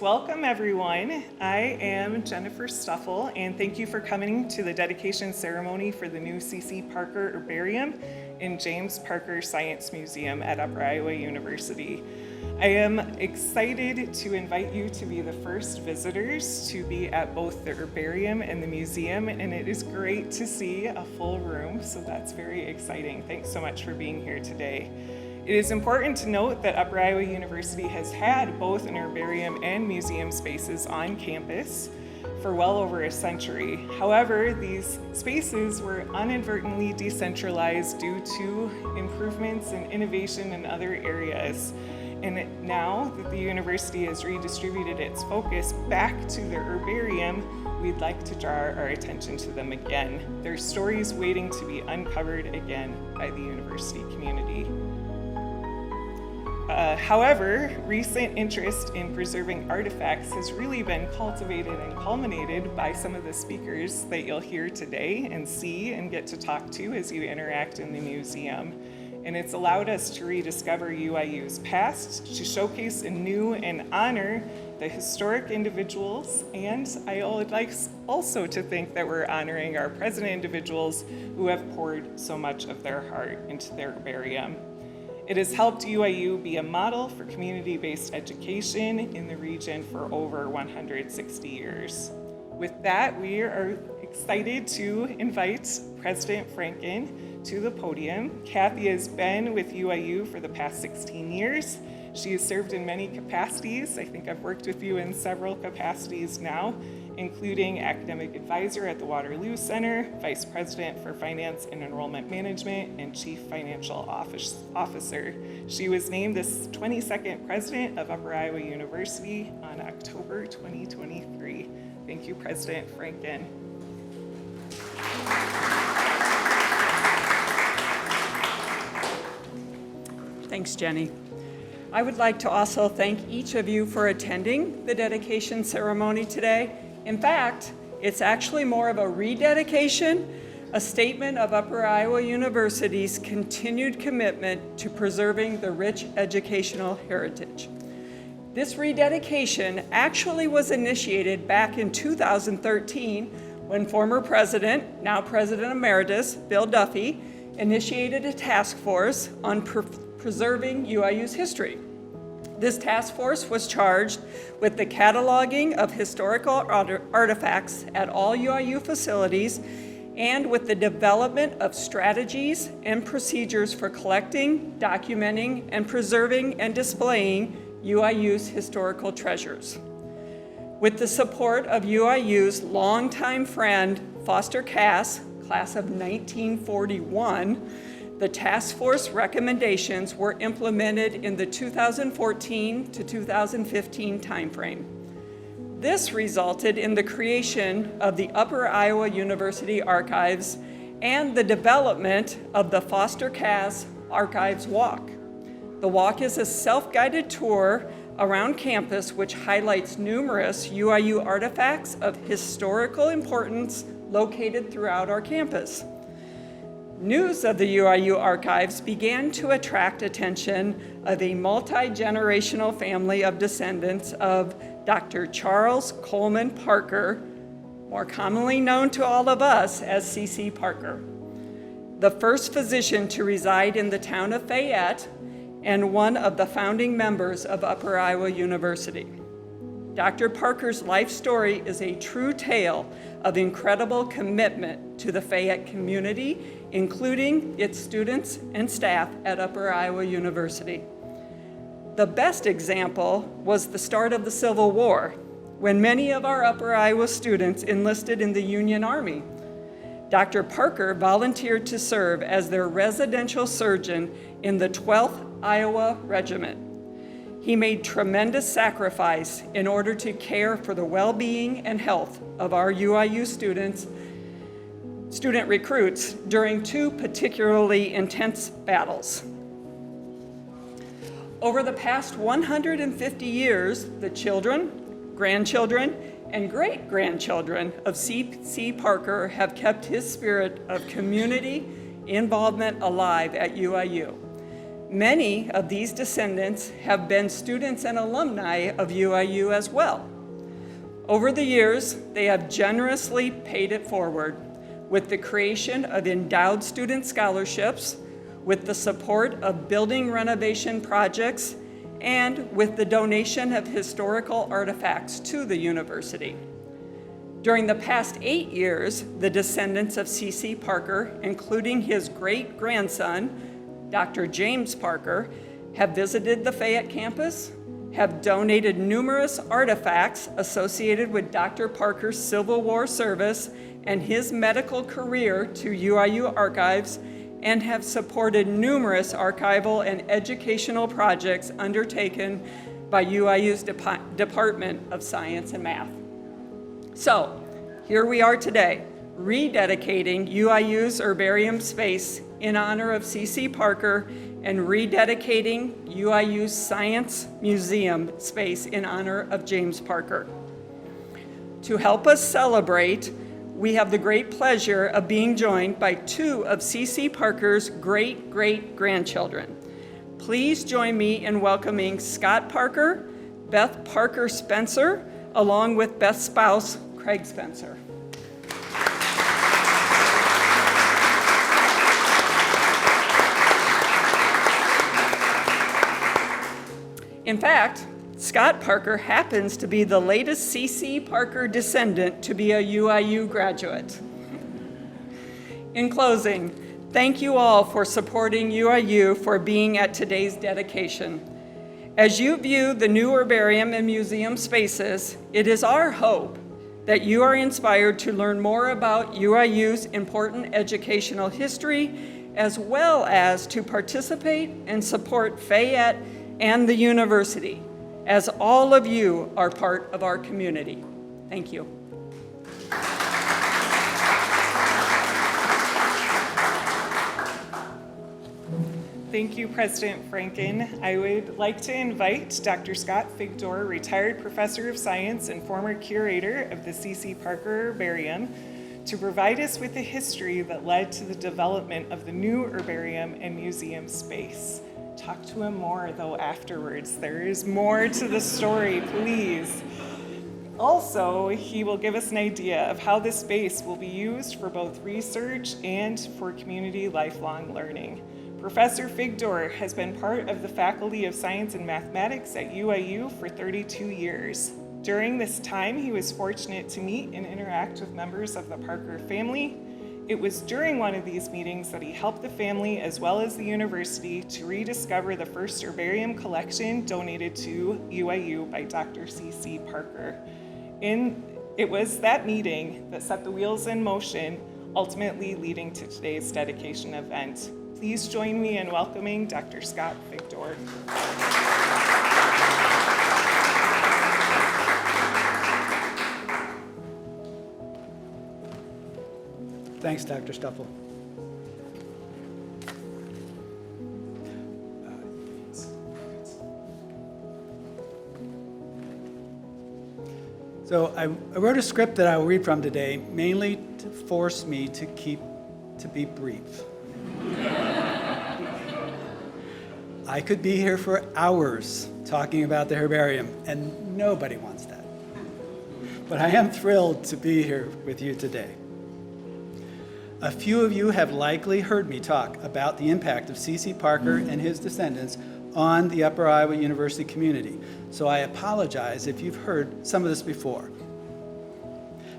welcome everyone. I am Jennifer Stuffel, and thank you for coming to the dedication ceremony for the new C.C. Parker Herbarium and James Parker Science Museum at Upper Iowa University. I am excited to invite you to be the first visitors to be at both the herbarium and the museum, and it is great to see a full room, so that's very exciting. Thanks so much for being here today. It is important to note that Upper Iowa University has had both an herbarium and museum spaces on campus for well over a century. However, these spaces were inadvertently decentralized due to improvements and innovation in other areas. And now that the university has redistributed its focus back to the herbarium, we'd like to draw our attention to them again. There's stories waiting to be uncovered again by the university community. However, recent interest in preserving artifacts has really been cultivated and culminated by some of the speakers that you'll hear today and see and get to talk to as you interact in the museum. And it's allowed us to rediscover UIU's past, to showcase anew and honor the historic individuals, and I would like also to think that we're honoring our present individuals who have poured so much of their heart into their herbarium. It has helped UIU be a model for community-based education in the region for over 160 years. With that, we are excited to invite President Franken to the podium. Kathy has been with UIU for the past 16 years. She has served in many capacities. I think I've worked with you in several capacities now, including academic advisor at the Waterloo Center, vice president for finance and enrollment management, and chief financial officer. She was named the 22nd president of Upper Iowa University on October 2023. Thank you, President Franken. Thanks, Jenny. I would like to also thank each of you for attending the dedication ceremony today. In fact, it's actually more of a rededication, a statement of Upper Iowa University's continued commitment to preserving the rich educational heritage. This rededication actually was initiated back in 2013 when former president, now President Emeritus, Bill Duffy, initiated a task force on preserving UIU's history. This task force was charged with the cataloging of historical artifacts at all UIU facilities and with the development of strategies and procedures for collecting, documenting, and preserving and displaying UIU's historical treasures. With the support of UIU's longtime friend, Foster Cass, class of 1941, the task force recommendations were implemented in the 2014 to 2015 timeframe. This resulted in the creation of the Upper Iowa University Archives and the development of the Foster Cass Archives Walk. The walk is a self-guided tour around campus which highlights numerous UIU artifacts of historical importance located throughout our campus. News of the UIU archives began to attract attention of a multi-generational family of descendants of Dr. Charles Coleman Parker, more commonly known to all of us as C.C. Parker, the first physician to reside in the town of Fayette and one of the founding members of Upper Iowa University. Dr. Parker's life story is a true tale of incredible commitment to the Fayette community, including its students and staff at Upper Iowa University. The best example was the start of the Civil War, when many of our Upper Iowa students enlisted in the Union Army. Dr. Parker volunteered to serve as their residential surgeon in the 12th Iowa Regiment. He made tremendous sacrifice in order to care for the well-being and health of our UIU student recruits during two particularly intense battles. Over the past 150 years, the children, grandchildren, and great-grandchildren of C.C. Parker have kept his spirit of community involvement alive at UIU. Many of these descendants have been students and alumni of UIU as well. Over the years, they have generously paid it forward with the creation of endowed student scholarships, with the support of building renovation projects, and with the donation of historical artifacts to the university. During the past 8 years, the descendants of C.C. Parker, including his great-grandson, Dr. James Parker, have visited the Fayette Campus, have donated numerous artifacts associated with Dr. Parker's Civil War service and his medical career to UIU archives, and have supported numerous archival and educational projects undertaken by UIU's Department of Science and Math. So, here we are today, rededicating UIU's herbarium space in honor of C.C. Parker and rededicating UIU's Science Museum space in honor of James Parker. To help us celebrate, we have the great pleasure of being joined by two of C.C. Parker's great-great-grandchildren. Please join me in welcoming Scott Parker, Beth Parker Spencer, along with Beth's spouse, Craig Spencer. In fact, Scott Parker happens to be the latest C.C. Parker descendant to be a UIU graduate. In closing, thank you all for supporting UIU for being at today's dedication. As you view the new herbarium and museum spaces, it is our hope that you are inspired to learn more about UIU's important educational history, as well as to participate and support Fayette and the university, as all of you are part of our community. Thank you. Thank you, President Franken. I would like to invite Dr. Scott Figdore, retired professor of science and former curator of the C.C. Parker Herbarium, to provide us with the history that led to the development of the new herbarium and museum space. Talk to him more, though, afterwards. There is more to the story, please. Also, he will give us an idea of how this space will be used for both research and for community lifelong learning. Professor Figdore has been part of the Faculty of Science and Mathematics at UIU for 32 years. During this time, he was fortunate to meet and interact with members of the Parker family. It was during one of these meetings that he helped the family as well as the university to rediscover the first herbarium collection donated to UIU by Dr. C.C. Parker. It was that meeting that set the wheels in motion, ultimately leading to today's dedication event. Please join me in welcoming Dr. Scott Figdore. Thanks, Dr. Stuffel. So I wrote a script that I will read from today, mainly to force me to be brief. I could be here for hours talking about the herbarium, and nobody wants that. But I am thrilled to be here with you today. A few of you have likely heard me talk about the impact of C.C. Parker and his descendants on the Upper Iowa University community, so I apologize if you've heard some of this before.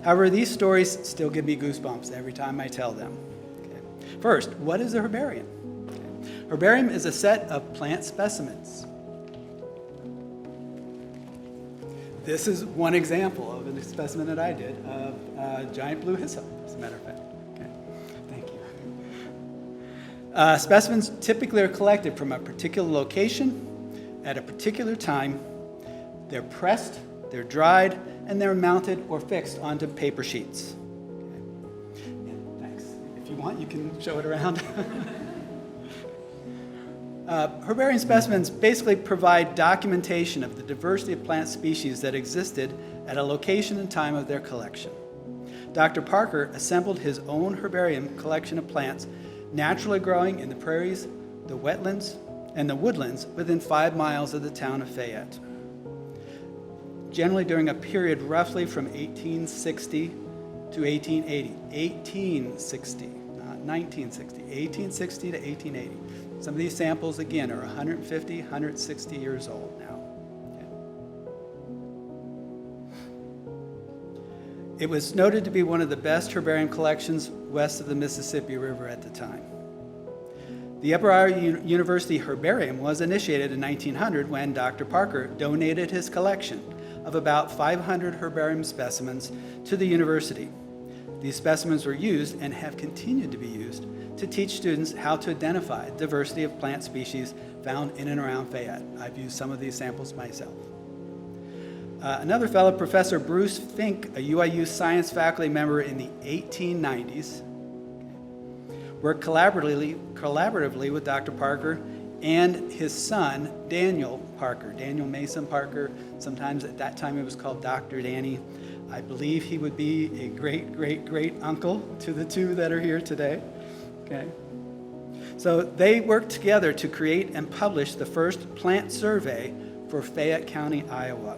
However, these stories still give me goosebumps every time I tell them. Okay. First, what is a herbarium? Okay. Herbarium is a set of plant specimens. This is one example of a specimen that I did of giant blue hyssop, as a matter of fact. Specimens typically are collected from a particular location at a particular time. They're pressed, they're dried, and they're mounted or fixed onto paper sheets. Okay. And thanks. If you want, you can show it around. Herbarium specimens basically provide documentation of the diversity of plant species that existed at a location and time of their collection. Dr. Parker assembled his own herbarium collection of plants naturally growing in the prairies, the wetlands, and the woodlands within 5 miles of the town of Fayette. Generally during a period roughly from 1860 to 1880. 1860, not 1960, 1860 to 1880. Some of these samples, again, are 150, 160 years old now. Okay. It was noted to be one of the best herbarium collections west of the Mississippi River at the time. The Edgar University Herbarium was initiated in 1900 when Dr. Parker donated his collection of about 500 herbarium specimens to the university. These specimens were used and have continued to be used to teach students how to identify diversity of plant species found in and around Fayette. I've used some of these samples myself. Another fellow, Professor Bruce Fink, a UIU science faculty member in the 1890s, worked collaboratively with Dr. Parker and his son, Daniel Parker, Daniel Mason Parker. Sometimes at that time it was called Dr. Danny. I believe he would be a great uncle to the two that are here today. Okay. So they worked together to create and publish the first plant survey for Fayette County, Iowa.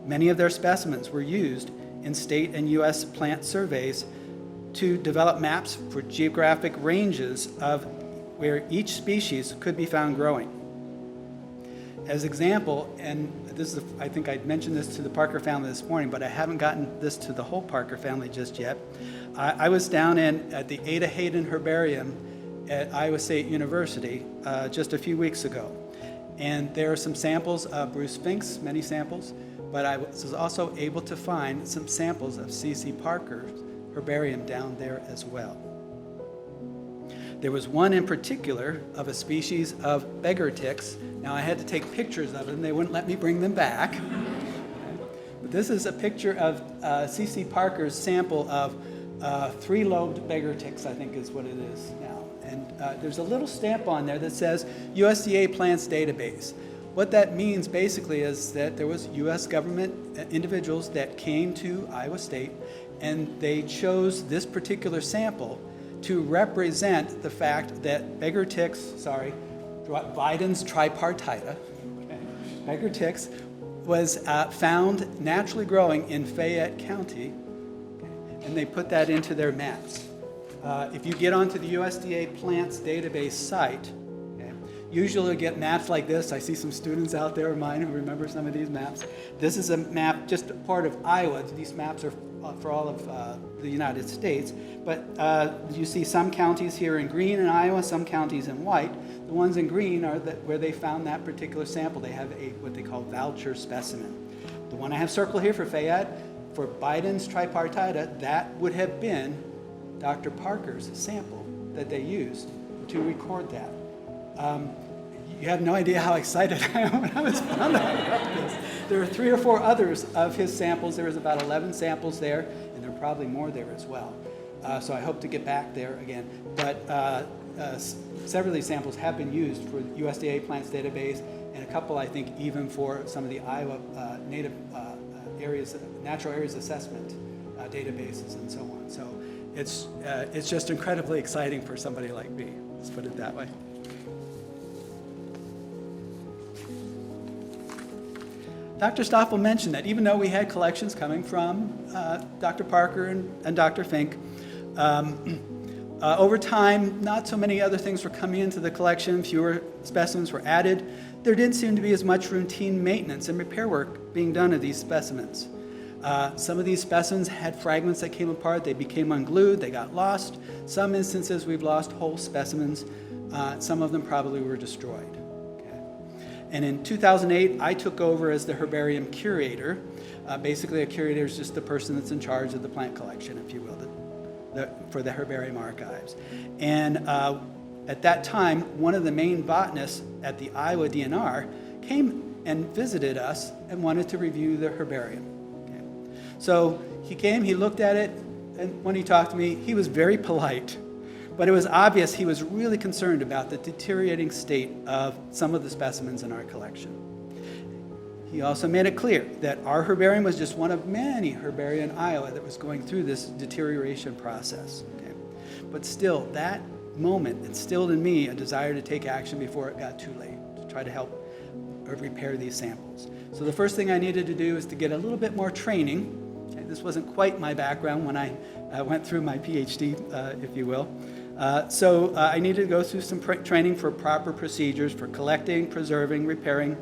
Many of their specimens were used in state and U.S. plant surveys to develop maps for geographic ranges of where each species could be found growing. As example, and this is, I think I mentioned this to the Parker family this morning, but I haven't gotten this to the whole Parker family just yet. I was down at the Ada Hayden Herbarium at Iowa State University just a few weeks ago. And there are some samples of Bruce Fink's, many samples, but I was also able to find some samples of C.C. Parker's herbarium down there as well. There was one in particular of a species of beggar ticks. Now I had to take pictures of them. They wouldn't let me bring them back. But this is a picture of C.C. Parker's sample of three-lobed beggar ticks, I think is what it is now. And there's a little stamp on there that says USDA Plants Database. What that means basically is that there was U.S. government individuals that came to Iowa State and they chose this particular sample to represent the fact that beggar ticks, Biden's tripartita, beggar ticks, was found naturally growing in Fayette County, and they put that into their maps. If you get onto the USDA Plants Database site, usually you'll get maps like this. I see some students out there of mine who remember some of these maps. This is a map, just a part of Iowa. These maps are for all of the United States. But you see some counties here in green in Iowa, some counties in white. The ones in green are where they found that particular sample. They have what they call voucher specimen. The one I have circled here for Fayette, for Biden's tripartita, that would have been Dr. Parker's sample that they used to record that. You have no idea how excited I am when I was found out about this. There are 3 or 4 others of his samples. There was about 11 samples there, and there are probably more there as well. So I hope to get back there again. But several of these samples have been used for the USDA Plants Database, and a couple, I think, even for some of the Iowa native areas, natural areas assessment databases and so on. So it's just incredibly exciting for somebody like me. Let's put it that way. Dr. Stoffel mentioned that even though we had collections coming from Dr. Parker and Dr. Fink, over time, not so many other things were coming into the collection, fewer specimens were added. There didn't seem to be as much routine maintenance and repair work being done of these specimens. Some of these specimens had fragments that came apart, they became unglued, they got lost. Some instances we've lost whole specimens. Some of them probably were destroyed. And in 2008, I took over as the herbarium curator. Basically, a curator is just the person that's in charge of the plant collection, if you will, for the herbarium archives. And at that time, one of the main botanists at the Iowa DNR came and visited us and wanted to review the herbarium. Okay. So he came, he looked at it, and when he talked to me, he was very polite. But it was obvious he was really concerned about the deteriorating state of some of the specimens in our collection. He also made it clear that our herbarium was just one of many herbaria in Iowa that was going through this deterioration process. Okay? But still, that moment instilled in me a desire to take action before it got too late. try to help repair these samples. So the first thing I needed to do is to get a little bit more training. Okay, this wasn't quite my background when I went through my PhD, if you will. So I needed to go through some training for proper procedures for collecting, preserving, repairing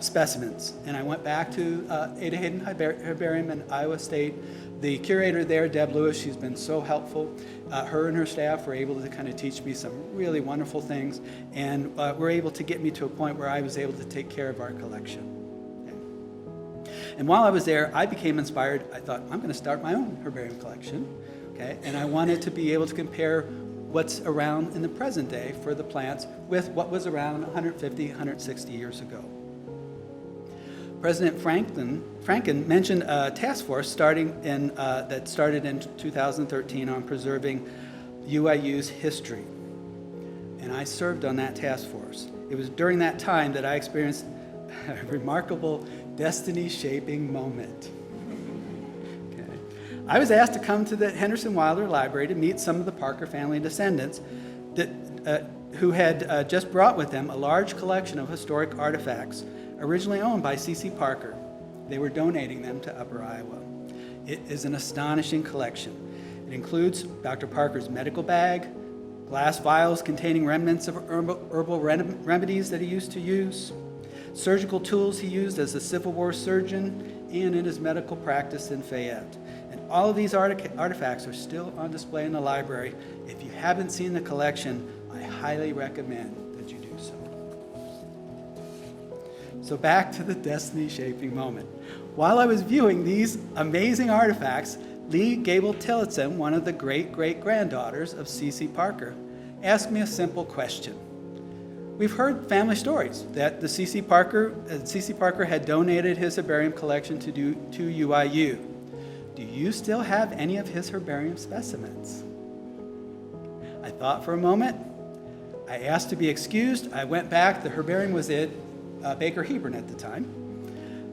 specimens. And I went back to Ada Hayden Herbarium in Iowa State. The curator there, Deb Lewis, she's been so helpful. Her and her staff were able to kind of teach me some really wonderful things, and were able to get me to a point where I was able to take care of our collection. Okay. And while I was there, I became inspired. I thought, I'm going to start my own herbarium collection. Okay? And I wanted to be able to compare what's around in the present day for the plants with what was around 150, 160 years ago. President Franken mentioned a task force that started in 2013 on preserving UIU's history. And I served on that task force. It was during that time that I experienced a remarkable destiny-shaping moment. Okay. I was asked to come to the Henderson Wilder Library to meet some of the Parker family descendants who had just brought with them a large collection of historic artifacts originally owned by C.C. Parker. They were donating them to Upper Iowa. It is an astonishing collection. It includes Dr. Parker's medical bag, glass vials containing remnants of herbal remedies that he used to use, surgical tools he used as a Civil War surgeon and in his medical practice in Fayette. And all of these artifacts are still on display in the library. If you haven't seen the collection, I highly recommend that you do so. So back to the destiny-shaping moment. While I was viewing these amazing artifacts, Lee Gable Tillotson, one of the great-great-granddaughters of C.C. Parker, asked me a simple question. We've heard family stories that the C.C. Parker had donated his herbarium collection to UIU. Do you still have any of his herbarium specimens? I thought for a moment. I asked to be excused. I went back. The herbarium was at Baker Hebron at the time.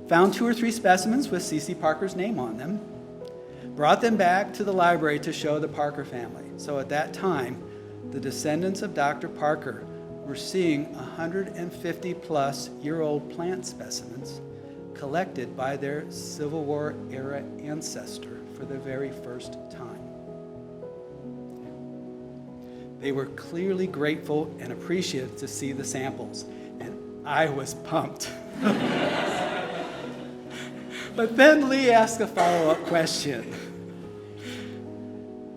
Found 2 or 3 specimens with C.C. Parker's name on them. Brought them back to the library to show the Parker family. So at that time, the descendants of Dr. Parker were seeing 150-plus-year-old plant specimens collected by their Civil War era ancestor for the very first time. They were clearly grateful and appreciative to see the samples, and I was pumped. But then Lee asked a follow-up question.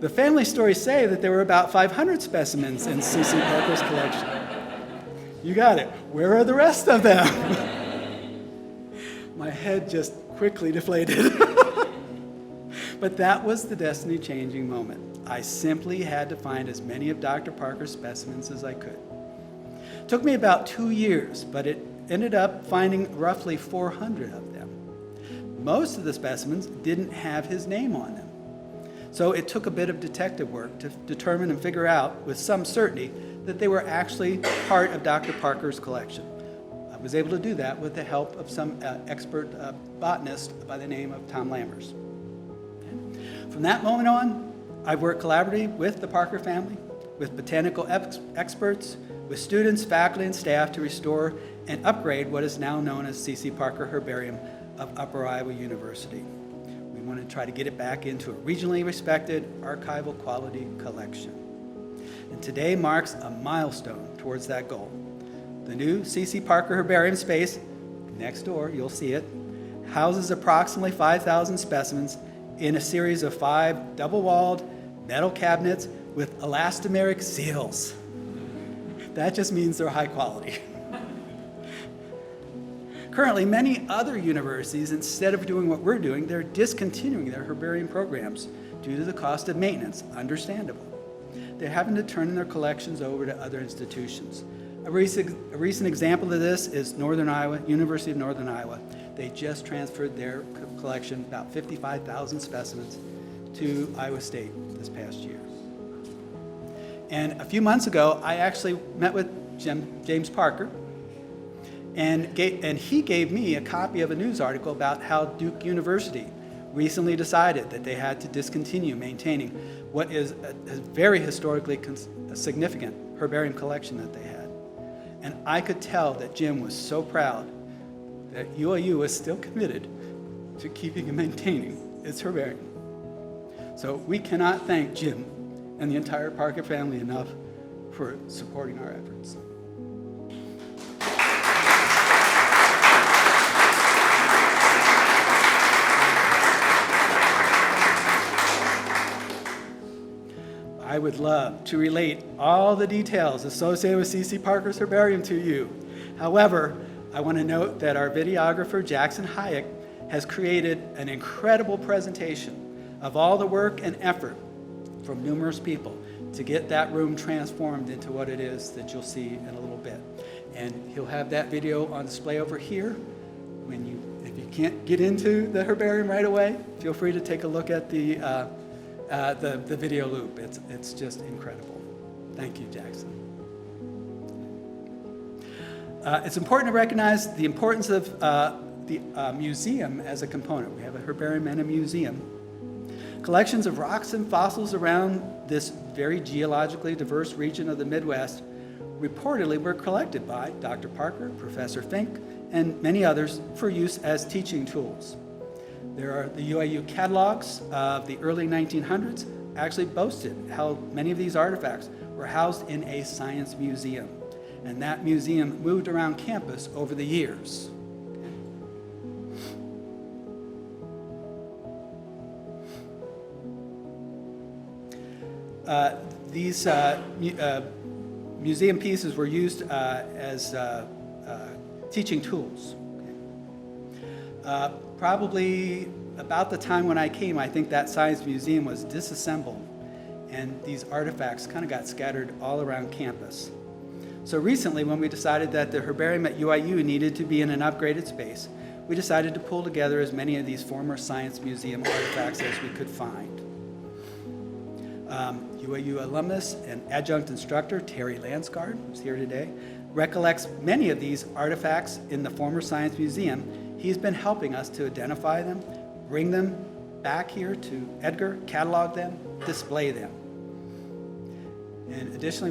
The family stories say that there were about 500 specimens in C.C. Parker's collection. You got it. Where are the rest of them? My head just quickly deflated. But that was the destiny-changing moment. I simply had to find as many of Dr. Parker's specimens as I could. It took me about 2 years, but it ended up finding roughly 400 of them. Most of the specimens didn't have his name on them. So it took a bit of detective work to determine and figure out with some certainty that they were actually part of Dr. Parker's collection. I was able to do that with the help of some expert botanist by the name of Tom Lammers. From that moment on, I've worked collaboratively with the Parker family, with botanical experts, with students, faculty, and staff to restore and upgrade what is now known as C.C. Parker Herbarium of Upper Iowa University. We want to try to get it back into a regionally respected, archival quality collection. And today marks a milestone towards that goal. The new C.C. Parker Herbarium space, next door, you'll see it, houses approximately 5,000 specimens in a series of 5 double-walled metal cabinets with elastomeric seals. That just means they're high quality. Currently, many other universities, instead of doing what we're doing, they're discontinuing their herbarium programs due to the cost of maintenance, understandable. They're having to turn their collections over to other institutions. A recent example of this is Northern Iowa, University of Northern Iowa. They just transferred their collection, about 55,000 specimens, to Iowa State this past year. And a few months ago, I actually met with James Parker, and he gave me a copy of a news article about how Duke University recently decided that they had to discontinue maintaining what is a very historically significant herbarium collection that they had. And I could tell that Jim was so proud that UIU was still committed to keeping and maintaining its herbarium. So we cannot thank Jim and the entire Parker family enough for supporting our efforts. I would love to relate all the details associated with C.C. Parker's herbarium to you. However, I want to note that our videographer, Jackson Hayek, has created an incredible presentation of all the work and effort from numerous people to get that room transformed into what it is that you'll see in a little bit. And he'll have that video on display over here. If you can't get into the herbarium right away, feel free to take a look at the video loop. It's just incredible. Thank you, Jackson. It's important to recognize the importance of the museum as a component. We have a herbarium and a museum. Collections of rocks and fossils around this very geologically diverse region of the Midwest reportedly were collected by Dr. Parker, Professor Fink, and many others for use as teaching tools. There are the UIU catalogs of the early 1900s actually boasted how many of these artifacts were housed in a science museum. And that museum moved around campus over the years. These museum pieces were used as teaching tools. Probably about the time when I came, I think that science museum was disassembled, and these artifacts kind of got scattered all around campus. So recently, when we decided that the herbarium at UIU needed to be in an upgraded space, we decided to pull together as many of these former science museum artifacts as we could find. UIU alumnus and adjunct instructor Terry Lansgard, who's here today, recollects many of these artifacts in the former science museum. He's been helping us to identify them, bring them back here to Edgar, catalog them, display them. And additionally,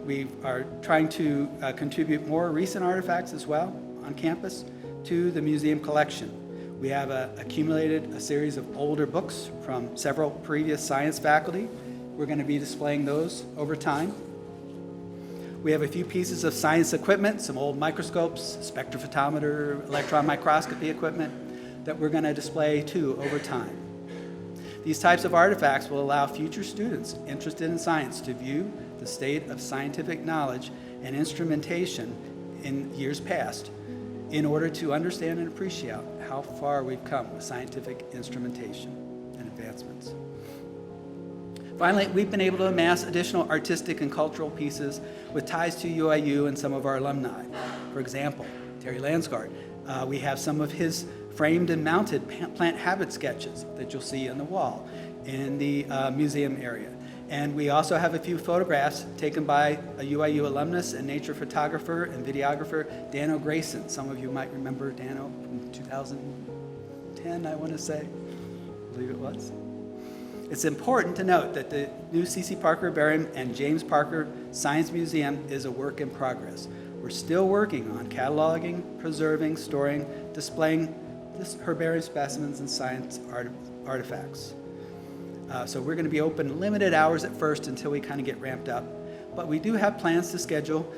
we are trying to contribute more recent artifacts as well on campus to the museum collection. We have accumulated a series of older books from several previous science faculty. We're going to be displaying those over time. We have a few pieces of science equipment, some old microscopes, spectrophotometer, electron microscopy equipment that we're going to display too over time. These types of artifacts will allow future students interested in science to view the state of scientific knowledge and instrumentation in years past in order to understand and appreciate how far we've come with scientific instrumentation and advancements. Finally, we've been able to amass additional artistic and cultural pieces with ties to UIU and some of our alumni. For example, Terry Lansgard, we have some of his framed and mounted plant habit sketches that you'll see on the wall in the museum area. And we also have a few photographs taken by a UIU alumnus and nature photographer and videographer, Dano Grayson. Some of you might remember Dano from 2010, I want to say. I believe it was. It's important to note that the new C.C. Parker Herbarium and James Parker Science Museum is a work in progress. We're still working on cataloging, preserving, storing, displaying this herbarium specimens and science artifacts. So we're going to be open limited hours at first until we kind of get ramped up. But we do have plans to schedule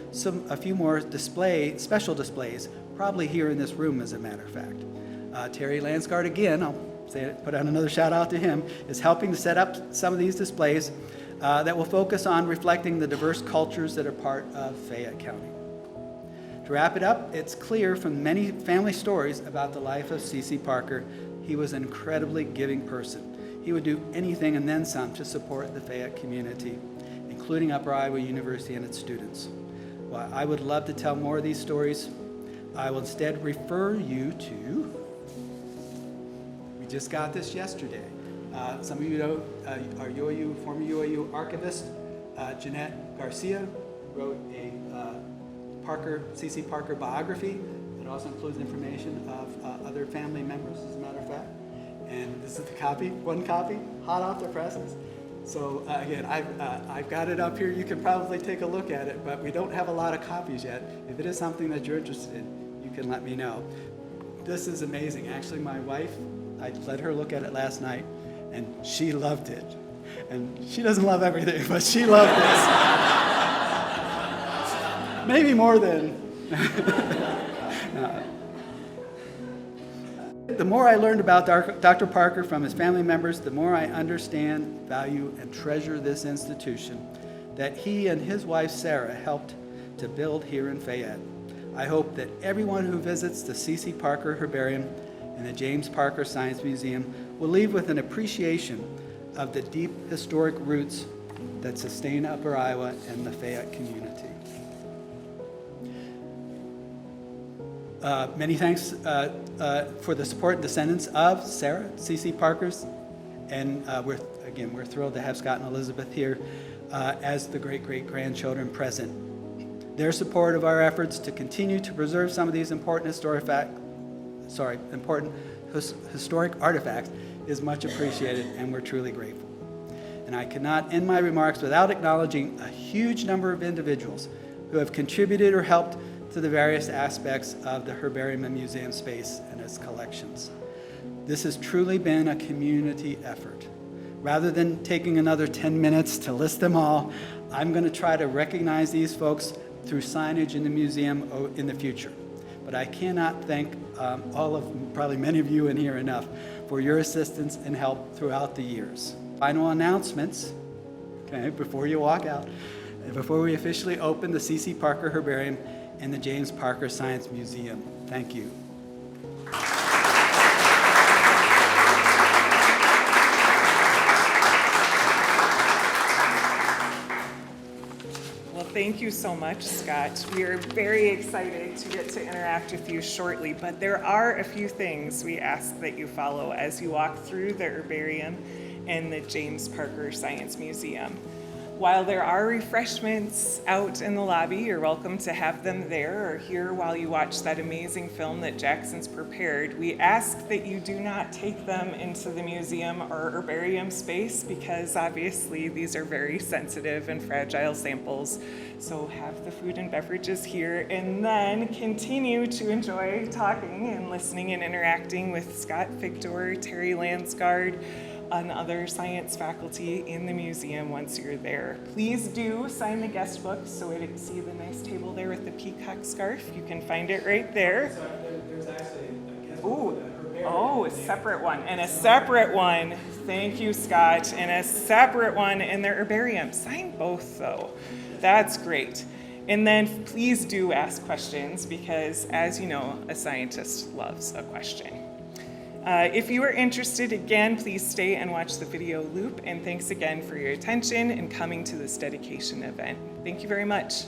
a few more special displays, probably here in this room, as a matter of fact. Terry Lansgard, again, put out another shout out to him, is helping to set up some of these displays that will focus on reflecting the diverse cultures that are part of Fayette County. To wrap it up, it's clear from many family stories about the life of C.C. Parker, he was an incredibly giving person. He would do anything and then some to support the Fayette community, including Upper Iowa University and its students. While I would love to tell more of these stories, I will instead refer you to, we just got this yesterday. Some of you know our former UIU archivist, Jeanette Garcia, wrote a C.C. Parker biography that also includes information of other family members, as a matter of fact. And this is the copy, one copy, hot off the presses. So again, I've got it up here. You can probably take a look at it, but we don't have a lot of copies yet. If it is something that you're interested in, you can let me know. This is amazing. Actually, my wife, I let her look at it last night, and she loved it. And she doesn't love everything, but she loved this. Maybe more than. The more I learned about Dr. Parker from his family members, the more I understand, value, and treasure this institution that he and his wife Sarah helped to build here in Fayette. I hope that everyone who visits the C.C. Parker Herbarium and the James Parker Science Museum will leave with an appreciation of the deep historic roots that sustain Upper Iowa and the Fayette community. Many thanks for the support and descendants of Sarah, C.C. Parker's, and we're thrilled to have Scott and Elizabeth here as the great-great-grandchildren present. Their support of our efforts to continue to preserve some of these important historic artifacts is much appreciated, and we're truly grateful. And I cannot end my remarks without acknowledging a huge number of individuals who have contributed or helped to the various aspects of the Herbarium and Museum space and its collections. This has truly been a community effort. Rather than taking another 10 minutes to list them all, I'm going to try to recognize these folks through signage in the museum in the future. But I cannot thank probably many of you in here enough for your assistance and help throughout the years. Final announcements, okay, before you walk out, before we officially open the C.C. Parker Herbarium and the James Parker Science Museum. Thank you. Well, thank you so much, Scott. We are very excited to get to interact with you shortly, but there are a few things we ask that you follow as you walk through the Herbarium and the James Parker Science Museum. While there are refreshments out in the lobby, you're welcome to have them there or here while you watch that amazing film that Jackson's prepared. We ask that you do not take them into the museum or herbarium space because obviously these are very sensitive and fragile samples. So have the food and beverages here and then continue to enjoy talking and listening and interacting with Scott Figdore, Terry Lansgard, and other science faculty in the museum once you're there. Please do sign the guest book so you see the nice table there with the peacock scarf. You can find it right there. There's actually a guest book. Oh, a separate one and a separate one. Thank you, Scott. And a separate one in the herbarium. Sign both though. That's great. And then please do ask questions because as you know, a scientist loves a question. If you are interested, again, please stay and watch the video loop. And thanks again for your attention and coming to this dedication event. Thank you very much.